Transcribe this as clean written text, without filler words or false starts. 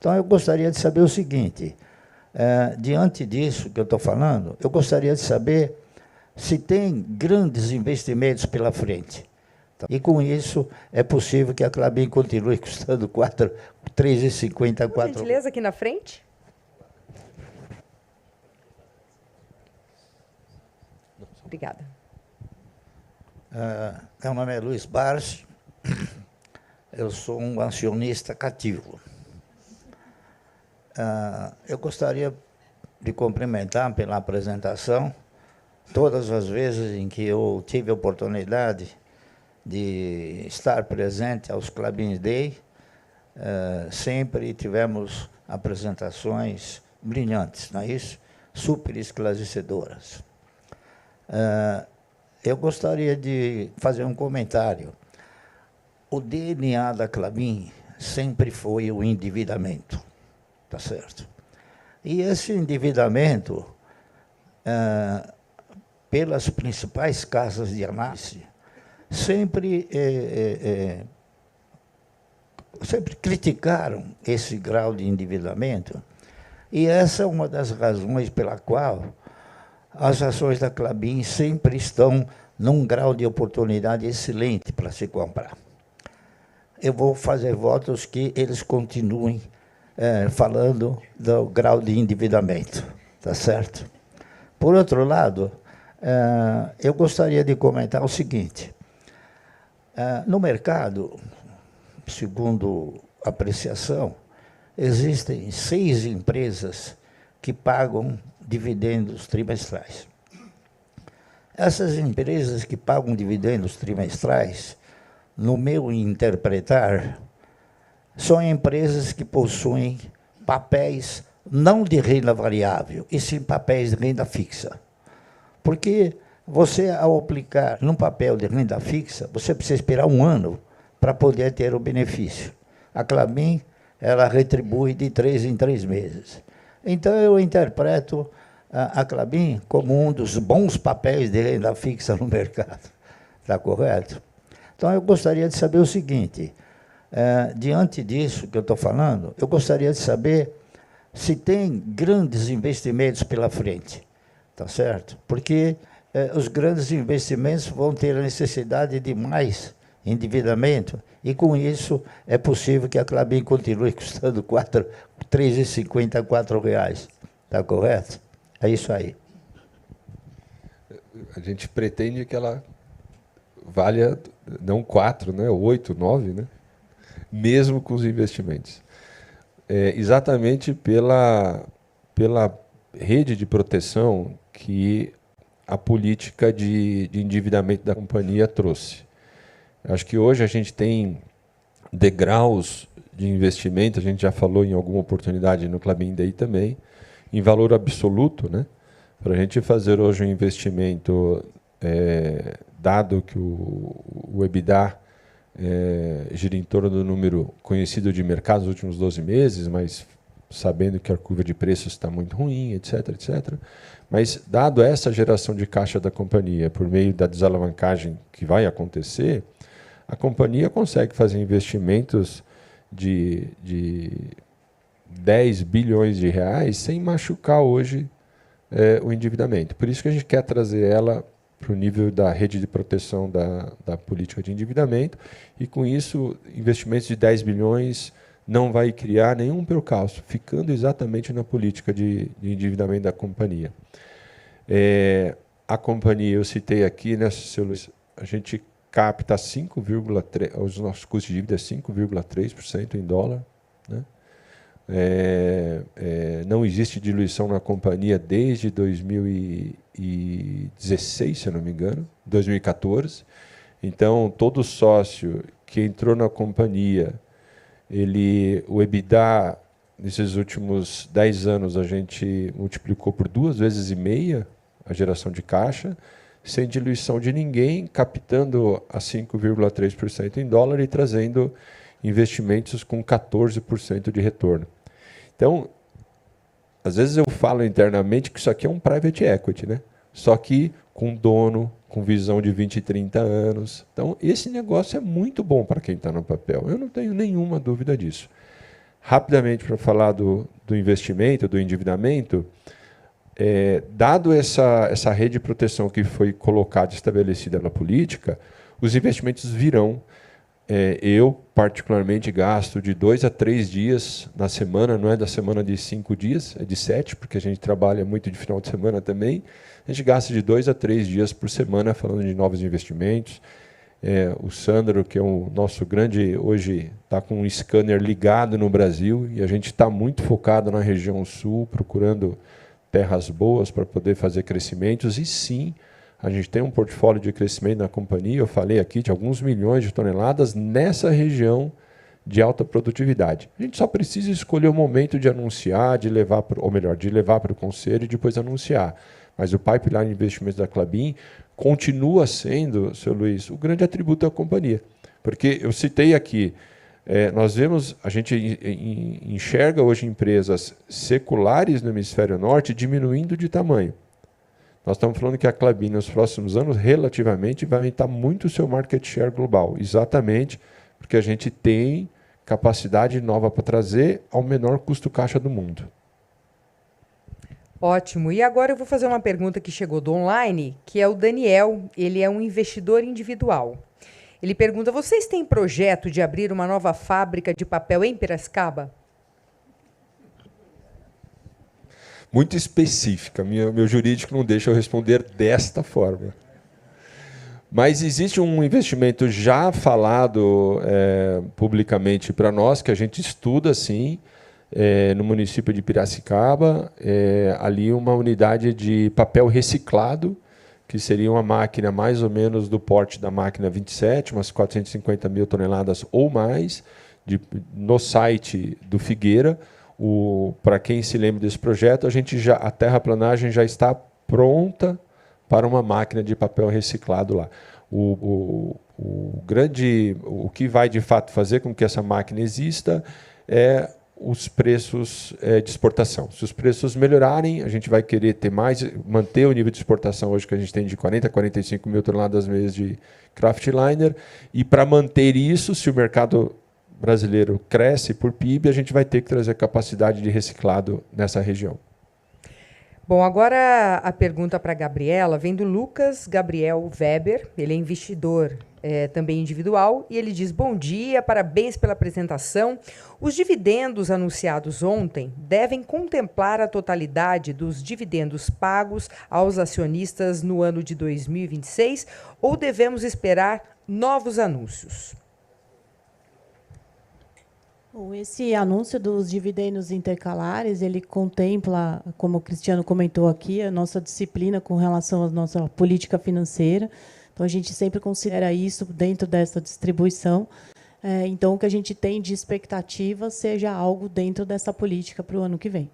Então, eu gostaria de saber o seguinte, diante disso que eu estou falando, eu gostaria de saber se tem grandes investimentos pela frente. E, com isso, é possível que a Klabin continue custando R$ 3,50, Por gentileza, aqui na frente. Obrigada. Meu nome é Luiz Barsi, eu sou um acionista cativo. Eu gostaria de cumprimentar pela apresentação. Todas as vezes em que eu tive a oportunidade de estar presente aos Klabin Day, sempre tivemos apresentações brilhantes, não é isso? Super esclarecedoras. Eu gostaria de fazer um comentário. O DNA da Klabin sempre foi o endividamento, tá certo? E esse endividamento, pelas principais casas de análise, sempre criticaram esse grau de endividamento, e essa é uma das razões pela qual as ações da Klabin sempre estão num grau de oportunidade excelente para se comprar. Eu vou fazer votos que eles continuem falando do grau de endividamento, tá certo? Por outro lado, eu gostaria de comentar o seguinte. No mercado, segundo apreciação, existem 6 empresas que pagam dividendos trimestrais. Essas empresas que pagam dividendos trimestrais, no meu interpretar, são empresas que possuem papéis não de renda variável, e sim papéis de renda fixa. Porque você, ao aplicar num papel de renda fixa, você precisa esperar 1 ano para poder ter o benefício. A Klabin, ela retribui de 3 em 3 meses. Então, eu interpreto a Klabin como um dos bons papéis de renda fixa no mercado. Está correto? Então, eu gostaria de saber o seguinte, diante disso que eu estou falando, eu gostaria de saber se tem grandes investimentos pela frente, tá certo? Porque os grandes investimentos vão ter a necessidade de mais endividamento, e com isso é possível que a Klabin continue custando R$ 3,50 a R$ 4,00. Está correto? É isso aí. A gente pretende que ela valha não 4, né, 8, 9, né? Mesmo com os investimentos. Exatamente pela rede de proteção que a política de endividamento da companhia trouxe. Acho que hoje a gente tem degraus de investimento, a gente já falou em alguma oportunidade no Klabin Day também, em valor absoluto, né? Para a gente fazer hoje um investimento, dado que o EBITDA gira em torno do número conhecido de mercado nos últimos 12 meses, mas sabendo que a curva de preços está muito ruim, etc., etc. Mas, dado essa geração de caixa da companhia, por meio da desalavancagem que vai acontecer, a companhia consegue fazer investimentos de 10 bilhões de reais sem machucar hoje o endividamento. Por isso que a gente quer trazer ela para o nível da rede de proteção da política de endividamento, e com isso, investimentos de 10 bilhões não vai criar nenhum percalço, ficando exatamente na política de endividamento da companhia. A companhia, eu citei aqui, né, seu Luiz, a gente capta 5,3%, os nossos custos de dívida é 5,3% em dólar, né? Não existe diluição na companhia desde 2016, se eu não me engano, 2014. Então, todo sócio que entrou na companhia, o EBITDA, nesses últimos 10 anos, a gente multiplicou por 2,5 vezes a geração de caixa, sem diluição de ninguém, captando a 5,3% em dólar e trazendo investimentos com 14% de retorno. Então, às vezes eu falo internamente que isso aqui é um private equity, né? Só que com dono, com visão de 20, 30 anos. Então, esse negócio é muito bom para quem está no papel. Eu não tenho nenhuma dúvida disso. Rapidamente, para falar do investimento, do endividamento, dado essa rede de proteção que foi colocada, estabelecida na política, os investimentos virão. Eu, particularmente, gasto de 2 a 3 dias na semana, não é da semana de 5 dias, é de 7, porque a gente trabalha muito de final de semana também. A gente gasta de 2 a 3 dias por semana falando de novos investimentos. O Sandro, que é o nosso grande, hoje está com um scanner ligado no Brasil, e a gente está muito focado na região sul, procurando terras boas para poder fazer crescimentos, e sim, a gente tem um portfólio de crescimento na companhia, eu falei aqui, de alguns milhões de toneladas nessa região de alta produtividade. A gente só precisa escolher o momento de anunciar, de levar para o conselho e depois anunciar. Mas o pipeline de investimentos da Klabin continua sendo, seu Luiz, o grande atributo da companhia. Porque eu citei aqui, a gente enxerga hoje empresas seculares no hemisfério norte diminuindo de tamanho. Nós estamos falando que a Klabin, nos próximos anos, relativamente, vai aumentar muito o seu market share global, exatamente porque a gente tem capacidade nova para trazer ao menor custo caixa do mundo. Ótimo. E agora eu vou fazer uma pergunta que chegou do online, que é o Daniel. Ele é um investidor individual. Ele pergunta: vocês têm projeto de abrir uma nova fábrica de papel em Piracicaba? Muito específica. Meu jurídico não deixa eu responder desta forma. Mas existe um investimento já falado publicamente para nós, que a gente estuda, sim, no município de Piracicaba, ali uma unidade de papel reciclado, que seria uma máquina mais ou menos do porte da máquina 27, umas 450 mil toneladas ou mais, no site do Figueira. Para quem se lembra desse projeto, a terraplanagem já está pronta para uma máquina de papel reciclado lá. O que vai de fato fazer com que essa máquina exista é os preços de exportação. Se os preços melhorarem, a gente vai querer ter manter o nível de exportação hoje que a gente tem de 40 a 45 mil toneladas mês de kraftliner, e para manter isso, se o mercado brasileiro cresce por PIB, a gente vai ter que trazer capacidade de reciclado nessa região. Bom, agora a pergunta para a Gabriela vem do Lucas Gabriel Weber. Ele é investidor também individual, e ele diz: bom dia, parabéns pela apresentação. Os dividendos anunciados ontem devem contemplar a totalidade dos dividendos pagos aos acionistas no ano de 2026 ou devemos esperar novos anúncios? Bom, esse anúncio dos dividendos intercalares, ele contempla, como o Cristiano comentou aqui, a nossa disciplina com relação à nossa política financeira. Então, a gente sempre considera isso dentro dessa distribuição. Então, o que a gente tem de expectativa seja algo dentro dessa política para o ano que vem.